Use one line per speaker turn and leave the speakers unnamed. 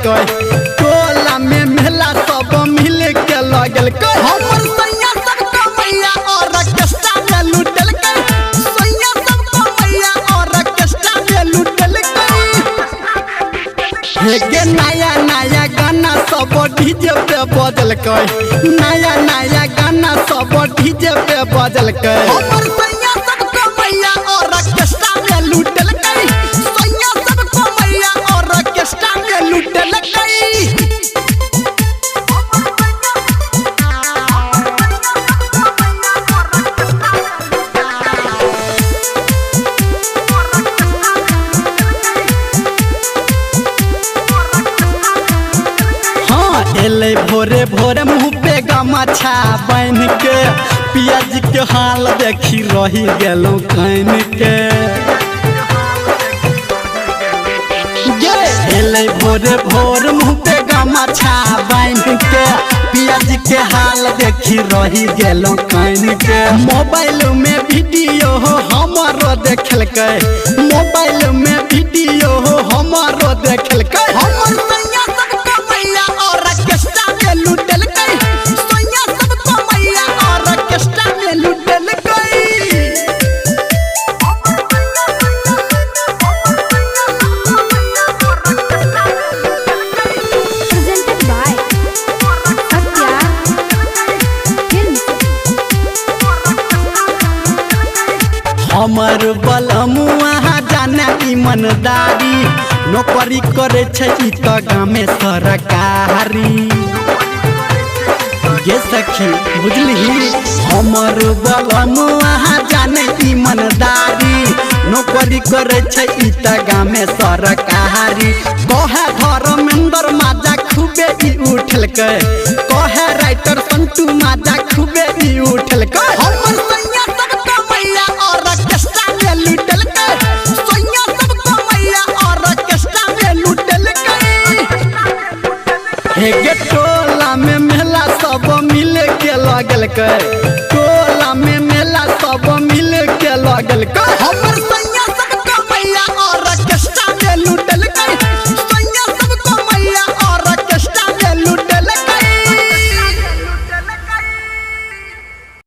के टोला में मेला सब मिल के लगल के हमर सैया सब कमैया और ऑर्केस्ट्रा में लुटल के सैया सब कमैया और ऑर्केस्ट्रा में लुटल के हे गे नया नया गाना सब डीजे पे बजल के नया गाना सब डीजे पे बजल के हमर सैया सब कमैया और ऑर्केस्ट्रा में लुटल के सैया सब कमैया और ऑर्केस्ट्रा में लुटल के एले भोरे भोरे मुँह पे गमछा बांध के पियाज के हाल देखी रही गेलौं कान के एले भोरे भोर मुँह पे गमछा बांध के पियाज के हाल देखी रही गेलौं कान के मोबाइल में वीडियो हमारो देखल के मोबाइल में वीडियो हमारो देखल के हमर सैया सब कमैया और ऑर्केस्ट्रा में लुटल के सैया सब कमैया और ऑर्केस्ट्रा में लुटल के
presented by Satya Films.
हमर बलमुआ जाने ईमानदारी नौकरी करे छै ई त गामे सरकारी गे सखी बुझली हमर बलमुआ जाने ईमानदारी नौकरी करे छै ई त गामे सरकारी कहे धर्मेंद्र माजा खूबे ई उठल के कहे राइटर संतू माजा खूबे ई उठल के हमर सैया सब कमैया और ऑर्केस्ट्रा में लुटल के सैया सब कमैया और ऑर्केस्ट्रा में लुटल के हे गे टोला में मेला सब मिल के लगल के टोला में मेला सब मिल के लगल के हम